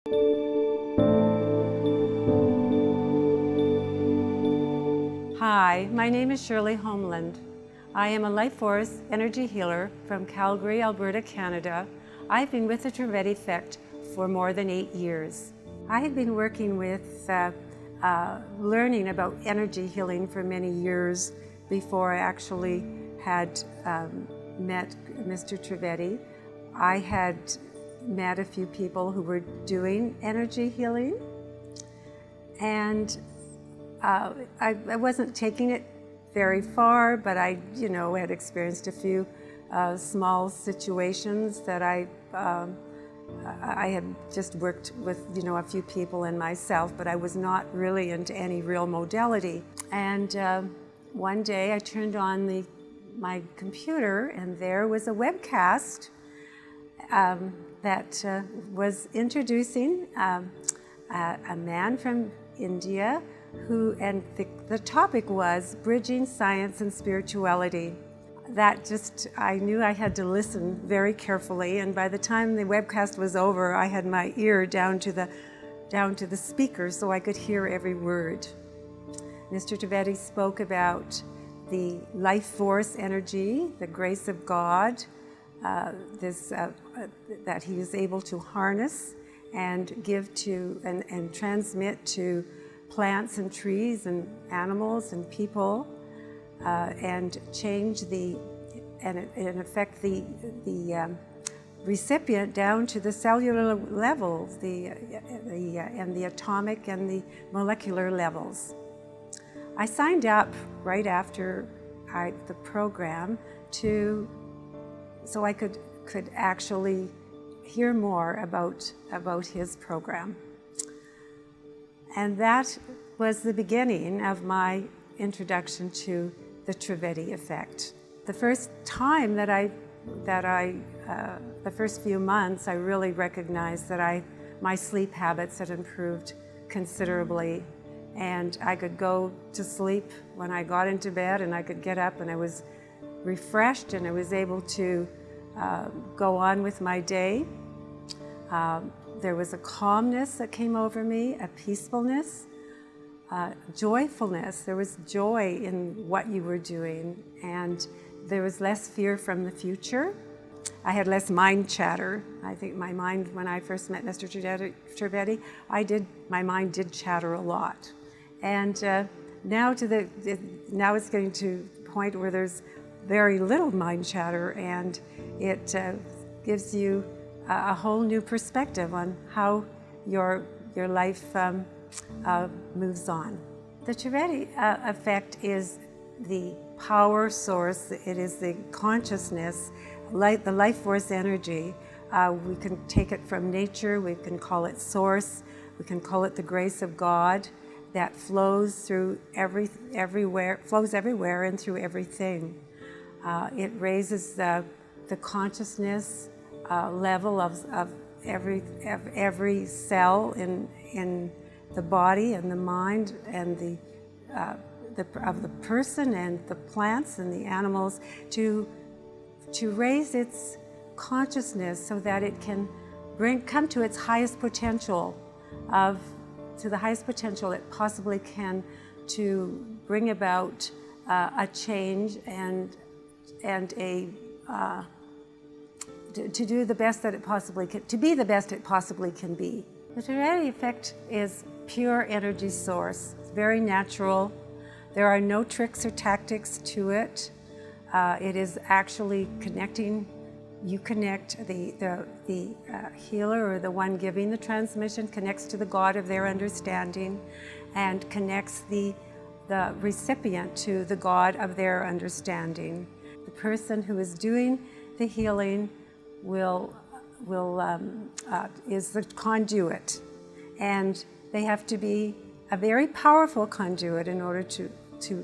Hi, my name is Shirley Holmlund. I am a life force energy healer from Calgary, Alberta, Canada. I've been with the Trivedi effect for more than 8 years. I had been working with learning about energy healing for many years before I actually had met Mr. Trivedi. I had met a few people who were doing energy healing, and I wasn't taking it very far, but I had experienced a few small situations that I had just worked with a few people and myself, but I was not really into any real modality. And one day I turned on my computer, and there was a webcast that was introducing a man from India and the topic was bridging science and spirituality. I knew I had to listen very carefully, and by the time the webcast was over, I had my ear down to the speaker so I could hear every word. Mr. Trivedi spoke about the life force energy, the grace of God, that he is able to harness and give to and transmit to plants and trees and animals and people, and change and affect the recipient down to the cellular levels, and the atomic and the molecular levels. I signed up right after the program so I could actually hear more about his program. And that was the beginning of my introduction to the Trivedi effect. The first time the first few months, I really recognized that my sleep habits had improved considerably, and I could go to sleep when I got into bed, and I could get up and I was refreshed, and I was able to go on with my day. There was a calmness that came over me, a peacefulness, joyfulness. There was joy in what you were doing, and there was less fear from the future. I had less mind chatter. I think my mind, when I first met Mr. Trivedi, my mind did chatter a lot. And now it's getting to the point where there's very little mind chatter, and it gives you a whole new perspective on how your life moves on. The Trivedi effect is the power source. It is the consciousness, the life force energy. We can take it from nature. We can call it source. We can call it the grace of God that flows through everywhere and through everything. It raises the consciousness level of every cell in the body and the mind and of the person and the plants and the animals to raise its consciousness so that it can come to its highest potential to the highest potential it possibly can, to bring about a change and to do the best that it possibly can, to be the best it possibly can be. The Trivedi effect is pure energy source. It's very natural. There are no tricks or tactics to it. It is actually connecting. You connect the healer, or the one giving the transmission, connects to the God of their understanding, and connects the recipient to the God of their understanding. The person who is doing the healing is the conduit, and they have to be a very powerful conduit in order to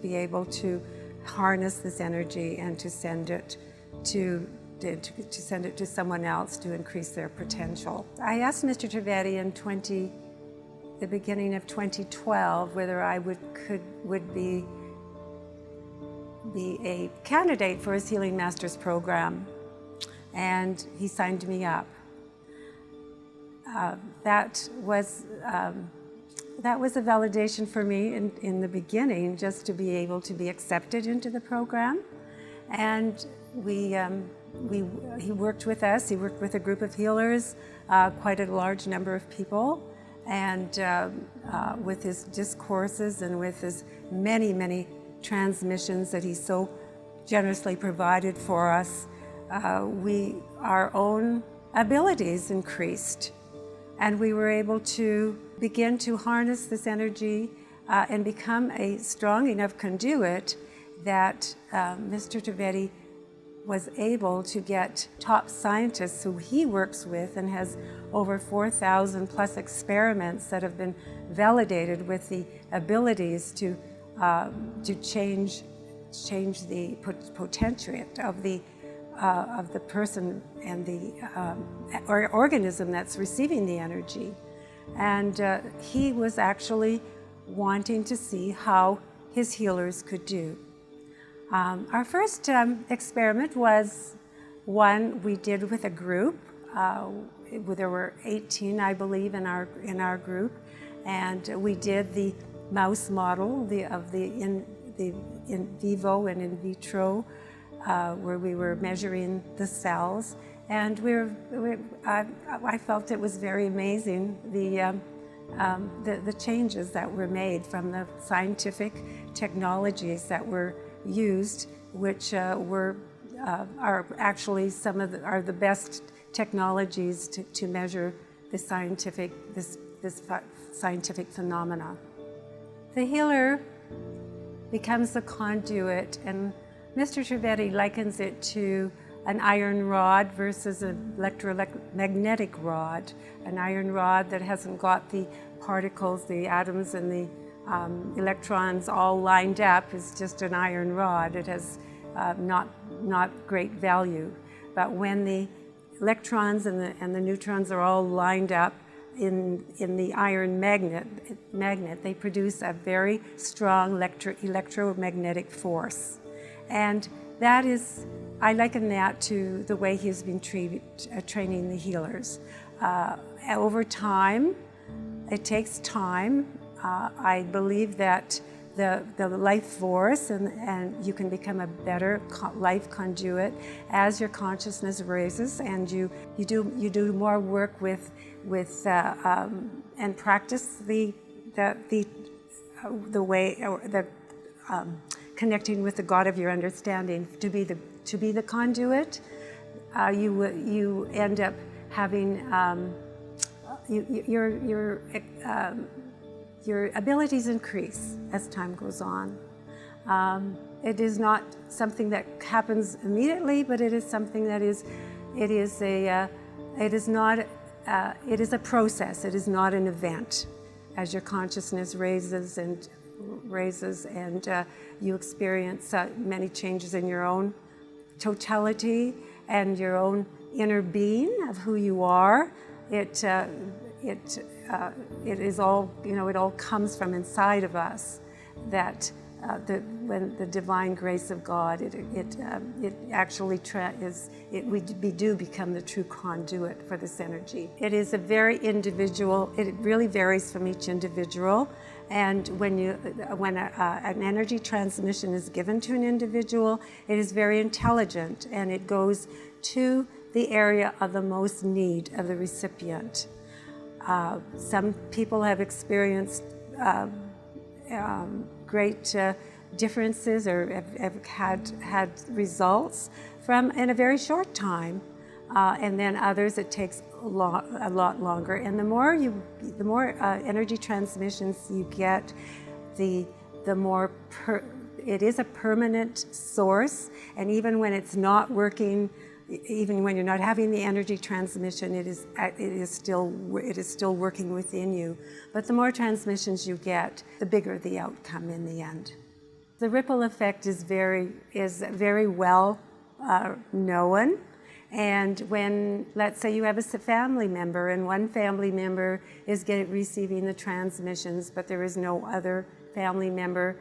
be able to harness this energy and to send it to someone else to increase their potential. I asked Mr. Trivedi in the beginning of 2012 whether I would be a candidate for his Healing Masters program, and he signed me up. that was a validation for me in the beginning, just to be able to be accepted into the program. And he worked with us. He worked with a group of healers, quite a large number of people, and with his discourses and with his many transmissions that he so generously provided for us, our own abilities increased, and we were able to begin to harness this energy and become a strong enough conduit that Mr. Trivedi was able to get top scientists who he works with, and has over 4,000 plus experiments that have been validated with the abilities to change the potentiate of the person and the organism that's receiving the energy. And he was actually wanting to see how his healers could do. Our first experiment was one we did with a group. There were 18, I believe, in our group, and we did the mouse model of the in vivo and in vitro, where we were measuring the cells, and I felt it was very amazing the changes that were made from the scientific technologies that were used, which are actually are the best technologies to measure this scientific phenomena. The healer becomes the conduit, and Mr. Trivedi likens it to an iron rod versus an electromagnetic rod. An iron rod that hasn't got the particles, the atoms and the electrons all lined up is just an iron rod. It has not great value. But when the electrons and the neutrons are all lined up in the iron magnet, they produce a very strong electromagnetic force. And that is, I liken that to the way he's been training the healers. Over time, it takes time. I believe that the life force and you can become a better life conduit as your consciousness raises, and you do more work with and practice the way, or the connecting with the God of your understanding to be the conduit. You end up having your abilities increase as time goes on. It is not something that happens immediately, but it is something that is a process. It is not an event. As your consciousness raises and you experience many changes in your own totality and your own inner being of who you are, it is all, it all comes from inside of us. That when the divine grace of God, it actually we do become the true conduit for this energy. It is a very individual. It really varies from each individual. And when an energy transmission is given to an individual, it is very intelligent, and it goes to the area of the most need of the recipient. Some people have experienced great differences, or have had results in a very short time, and then others it takes a lot longer. And the more energy transmissions you get, the more it is a permanent source. And even when it's not working, even when you're not having the energy transmission, it is still working within you. But the more transmissions you get, the bigger the outcome in the end. The ripple effect is very well known. And when, let's say you have a family member, and one family member is receiving the transmissions, but there is no other family member,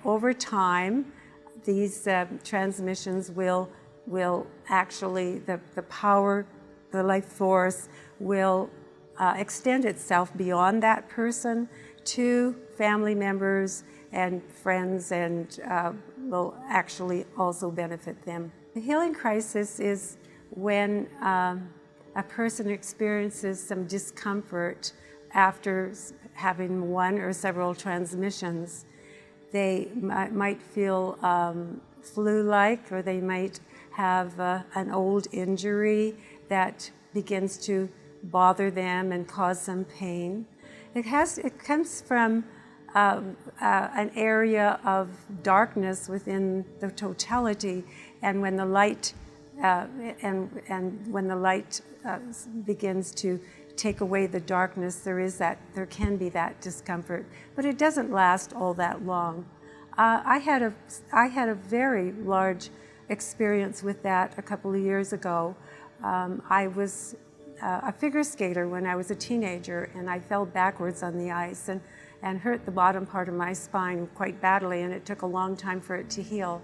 over time, these transmissions will actually, the power, the life force will extend itself beyond that person to family members and friends, and will actually also benefit them. The healing crisis is when a person experiences some discomfort after having one or several transmissions. They might feel flu-like, or they might have an old injury that begins to bother them and cause some pain. It comes from an area of darkness within the totality, and when the light when the light begins to take away the darkness, there can be that discomfort, but it doesn't last all that long. I had a very large experience with that a couple of years ago. I was a figure skater when I was a teenager, and I fell backwards on the ice and hurt the bottom part of my spine quite badly, and it took a long time for it to heal.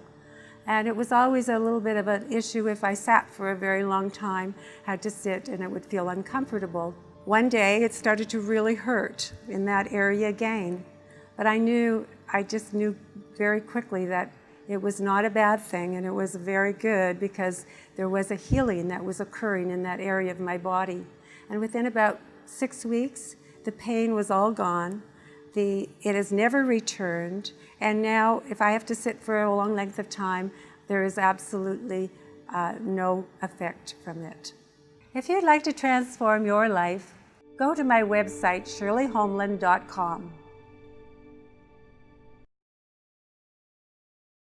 And it was always a little bit of an issue if I sat for a very long time, had to sit, and it would feel uncomfortable. One day it started to really hurt in that area again, but I just knew very quickly that it was not a bad thing, and it was very good, because there was a healing that was occurring in that area of my body. And within about 6 weeks, the pain was all gone. It has never returned, and now if I have to sit for a long length of time, there is absolutely no effect from it. If you'd like to transform your life, go to my website, shirleyholmlund.com.